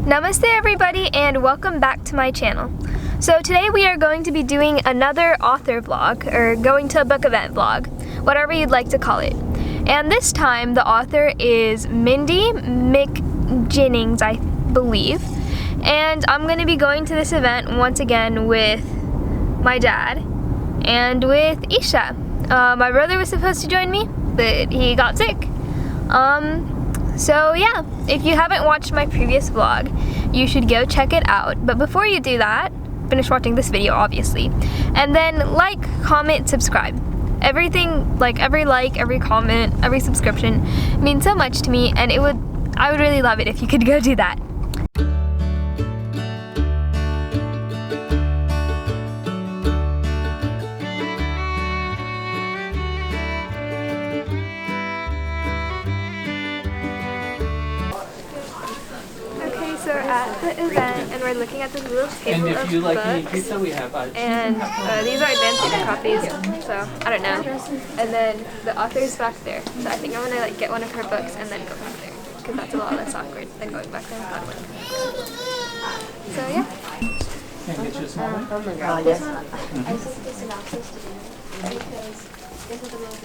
Namaste everybody and welcome back to my channel. So today we are going to be doing another author vlog, or going to a book event vlog, whatever you'd like to call it. And this time the author is Mindy McGinnis, I believe. And I'm going to be going to this event once again with my dad and with Isha. My brother was supposed to join me, but he got sick. So yeah, if you haven't watched my previous vlog, you should go check it out. But before you do that, finish watching this video obviously, and then like, comment, subscribe. Everything, like every like, every comment, every subscription means so much to me, and I would really love it if you could go do that. So we're at the event and we're looking at this little table and if you of like books. any pizza, we have And these are advanced reader copies, so I don't know. And then the author is back there, so I think I'm gonna like get one of her books and then go back there, because that's a lot less awkward than going back there without one. So yeah. Can I get you a small one? Oh my god, yes. I sent the synopsis to dinner because this is the most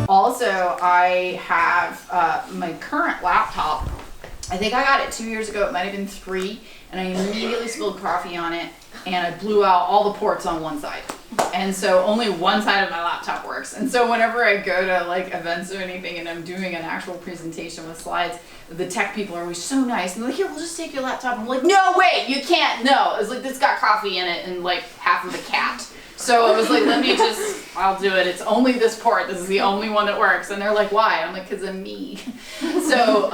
Also, I have my current laptop. I think I got it 2 years ago. It might have been 3, and I immediately spilled coffee on it, and I blew out all the ports on one side. And so only one side of my laptop works. And so whenever I go to like events or anything and I'm doing an actual presentation with slides, the tech people are always so nice. And they're like, here, we'll just take your laptop. I'm like, no, wait, you can't. No, it's like, this got coffee in it and like half of the cat. So I was like, I'll do it. It's only this port. This is the only one that works. And they're like, why? I'm like, because of me. So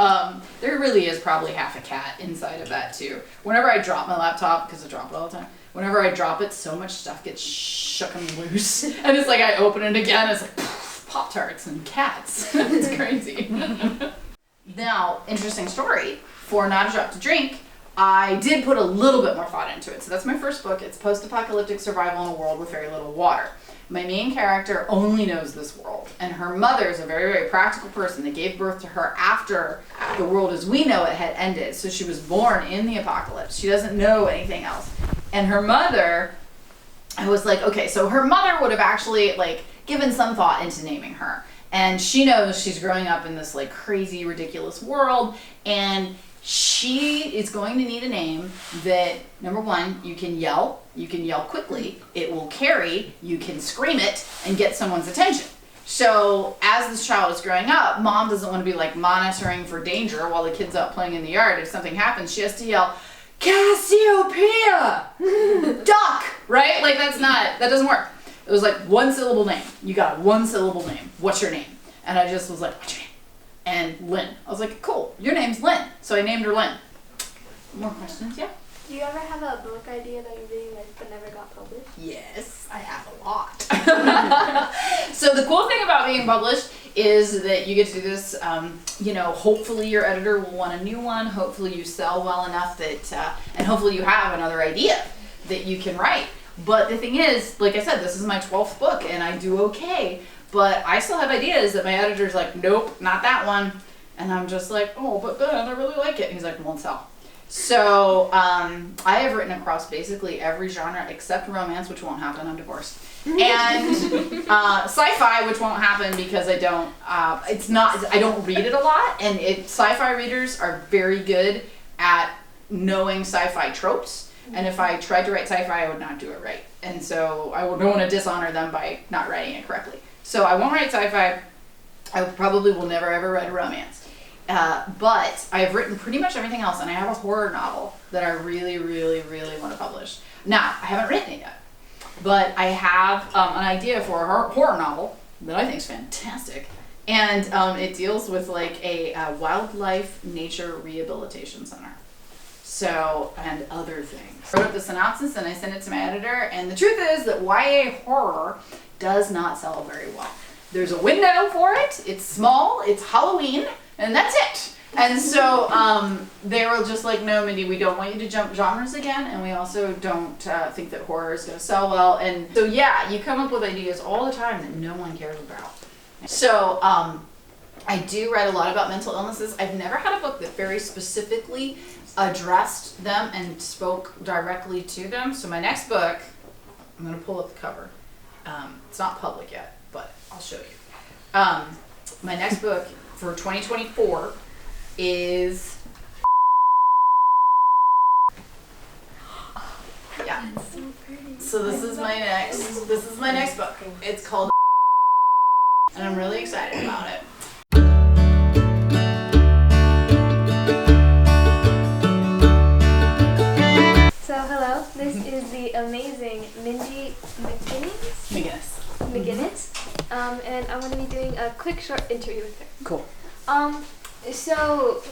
there really is probably half a cat inside of that too. Whenever I drop my laptop, because I drop it all the time, whenever I drop it, so much stuff gets shook and loose. And it's like I open it again, it's like Pop-Tarts and cats. It's crazy. Now, interesting story, for Not a Drop to Drink, I did put a little bit more thought into it. So that's my first book. It's post-apocalyptic survival in a world with very little water. My main character only knows this world, and her mother is a very, very practical person that gave birth to her after the world as we know it had ended. So she was born in the apocalypse. She doesn't know anything else. And her mother, I was like, okay, so her mother would have actually like given some thought into naming her. And she knows she's growing up in this like crazy, ridiculous world, and she is going to need a name that, number one, you can yell quickly, it will carry, you can scream it and get someone's attention. So as this child is growing up, mom doesn't want to be like monitoring for danger while the kid's out playing in the yard. If something happens, she has to yell, Cassiopeia! Duck! Right? Like that doesn't work. It was like one syllable name. You got a one syllable name. What's your name? And I just was like, what's your name? And Lynn. I was like, cool, your name's Lynn. So I named her Lynn. More questions? Yeah? Do you ever have a book idea that you're reading but never got published? Yes, I have a lot. So the cool thing about being published is that you get to do this, you know, hopefully your editor will want a new one, hopefully you sell well enough that, and hopefully you have another idea that you can write. But the thing is, like I said, this is my 12th book and I do okay, but I still have ideas that my editor's like, nope, not that one. And I'm just like, oh, but Ben, I really like it. And he's like, won't sell. So I have written across basically every genre except romance, which won't happen, I'm divorced, and sci-fi, which won't happen because I don't read it a lot, and sci-fi readers are very good at knowing sci-fi tropes, and if I tried to write sci-fi, I would not do it right, and so I don't want to dishonor them by not writing it correctly. So I won't write sci-fi. I probably will never ever write a romance. But I've written pretty much everything else, and I have a horror novel that I really, really, really want to publish. Now, I haven't written it yet, but I have an idea for a horror novel that I think is fantastic, and it deals with like a wildlife nature rehabilitation center. So, and other things. I wrote up the synopsis and I sent it to my editor, and the truth is that YA horror does not sell very well. There's a window for it, it's small, it's Halloween, and that's it. And so they were just like, no, Mindy, we don't want you to jump genres again, and we also don't think that horror is going to sell well. And so yeah, you come up with ideas all the time that no one cares about. So I do write a lot about mental illnesses. I've never had a book that very specifically addressed them and spoke directly to them. So my next book, I'm going to pull up the cover. It's not public yet, but I'll show you. My next book for 2024 is yeah. So this is my next book. It's called and I'm really excited about it. So hello, this is the amazing Mindy McGinnis. And I'm going to be doing a quick short interview with her. Cool. So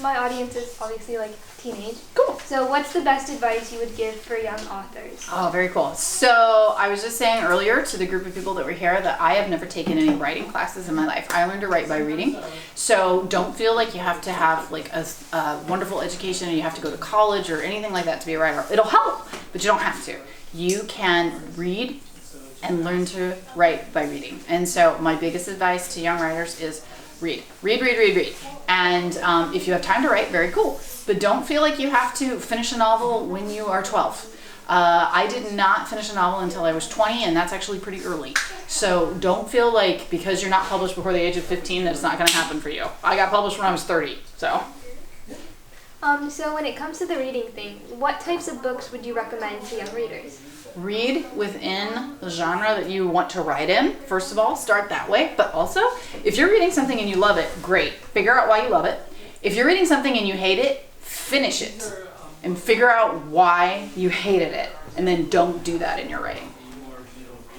my audience is obviously like teenage. Cool. So what's the best advice you would give for young authors? Oh, very cool. So I was just saying earlier to the group of people that were here that I have never taken any writing classes in my life. I learned to write by reading. So don't feel like you have to have like a wonderful education and you have to go to college or anything like that to be a writer. It'll help, but you don't have to. You can read and learn to write by reading. And so my biggest advice to young writers is read. And if you have time to write, very cool. But don't feel like you have to finish a novel when you are 12. I did not finish a novel until I was 20, and that's actually pretty early. So don't feel like because you're not published before the age of 15 that it's not going to happen for you. I got published when I was 30, so. So when it comes to the reading thing, what types of books would you recommend to young readers? Read within the genre that you want to write in. First of all, start that way. But also, if you're reading something and you love it, great. Figure out why you love it. If you're reading something and you hate it, finish it. And figure out why you hated it. And then don't do that in your writing.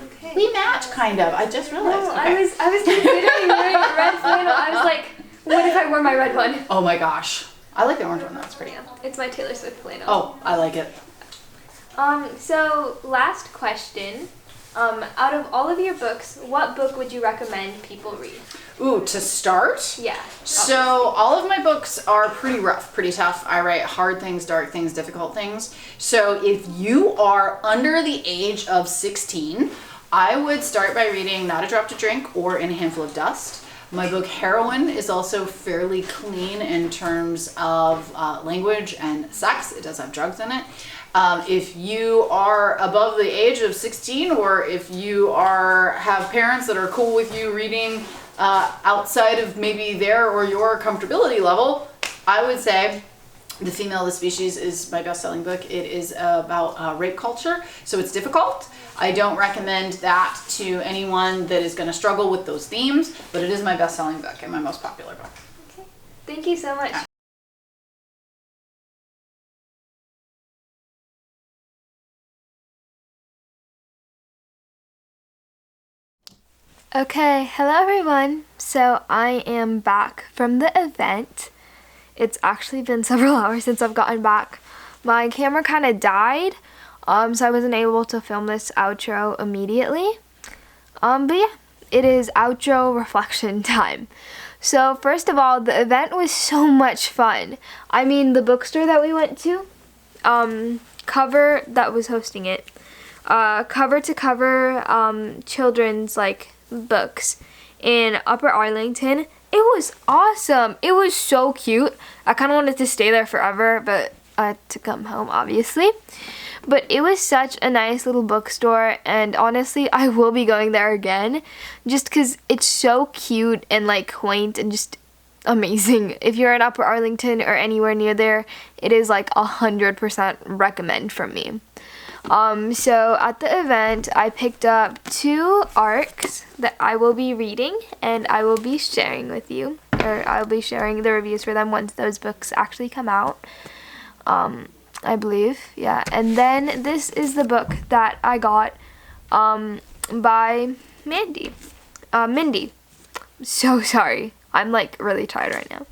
Okay. We match, kind of. I just realized. No, Okay. I was considering wearing a red flannel. I was like, what if I wore my red one? Oh my gosh. I like the orange one. That's pretty. Yeah, it's my Taylor Swift flannel. Oh, I like it. So last question. Out of all of your books, what book would you recommend people read? Ooh, to start? Yeah. So all of my books are pretty rough, pretty tough. I write hard things, dark things, difficult things. So if you are under the age of 16, I would start by reading Not a Drop to Drink or In a Handful of Dust. My book Heroine is also fairly clean in terms of language and sex. It does have drugs in it. If you are above the age of 16, or if you have parents that are cool with you reading outside of maybe their or your comfortability level, I would say The Female of the Species is my best-selling book. It is about rape culture, so it's difficult. I don't recommend that to anyone that is going to struggle with those themes, but it is my best-selling book and my most popular book. Okay. Thank you so much. Okay, hello everyone. So I am back from the event. It's actually been several hours since I've gotten back. My camera kind of died, so I wasn't able to film this outro immediately. But yeah, it is outro reflection time. So first of all, the event was so much fun. I mean, the bookstore that we went to, Cover that was hosting it, cover to cover children's like books in Upper Arlington. It was awesome. It was so cute. I kind of wanted to stay there forever, but I had to come home, obviously. But it was such a nice little bookstore, and honestly, I will be going there again, just because it's so cute and like quaint and just amazing. If you're in Upper Arlington or anywhere near there, it is like 100% recommend from me. So at the event, I picked up 2 arcs that I will be reading and I will be sharing with you, or I'll be sharing the reviews for them once those books actually come out, I believe, yeah. And then this is the book that I got, by Mindy. So sorry, I'm like really tired right now.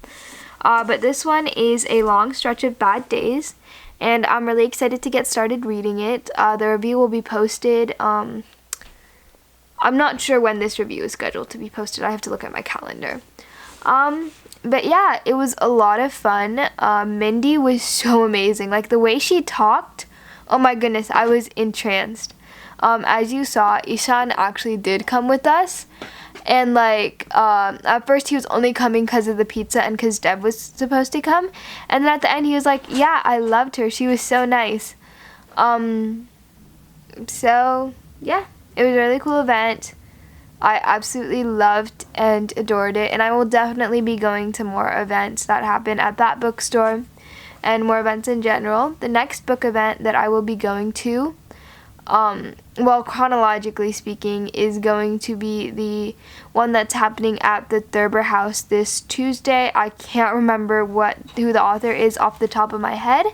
But this one is A Long Stretch of Bad Days. And I'm really excited to get started reading it. The review will be posted. I'm not sure when this review is scheduled to be posted. I have to look at my calendar. But yeah, it was a lot of fun. Mindy was so amazing. Like the way she talked, oh my goodness, I was entranced. As you saw, Ishan actually did come with us. And like, at first he was only coming because of the pizza and because Deb was supposed to come. And then at the end he was like, yeah, I loved her. She was so nice. So yeah, it was a really cool event. I absolutely loved and adored it, and I will definitely be going to more events that happen at that bookstore and more events in general. The next book event that I will be going to, well, chronologically speaking, is going to be the one that's happening at the Thurber House this Tuesday. I can't remember who the author is off the top of my head.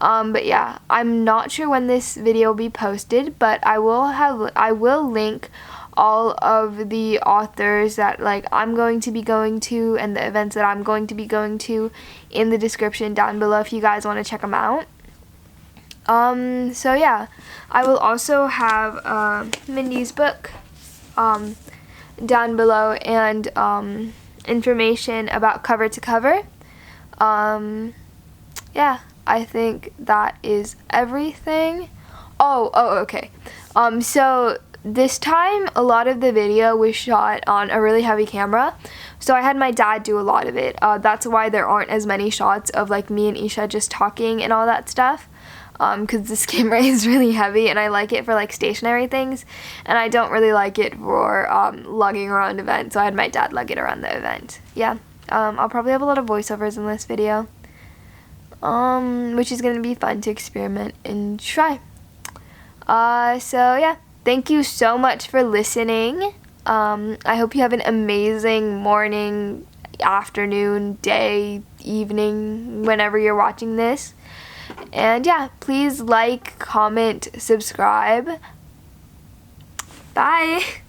But yeah, I'm not sure when this video will be posted, but I will link all of the authors that like I'm going to be going to and the events that I'm going to be going to in the description down below if you guys want to check them out. So yeah, I will also have Mindy's book down below and information about cover to cover. Yeah, I think that is everything. Okay. So this time, a lot of the video was shot on a really heavy camera, so I had my dad do a lot of it. That's why there aren't as many shots of like me and Isha just talking and all that stuff, because this camera is really heavy and I like it for like stationary things, and I don't really like it for lugging around events, so I had my dad lug it around the event. Yeah, I'll probably have a lot of voiceovers in this video, which is going to be fun to experiment and try. So yeah. Thank you so much for listening. I hope you have an amazing morning, afternoon, day, evening, whenever you're watching this. And yeah, please like, comment, subscribe. Bye!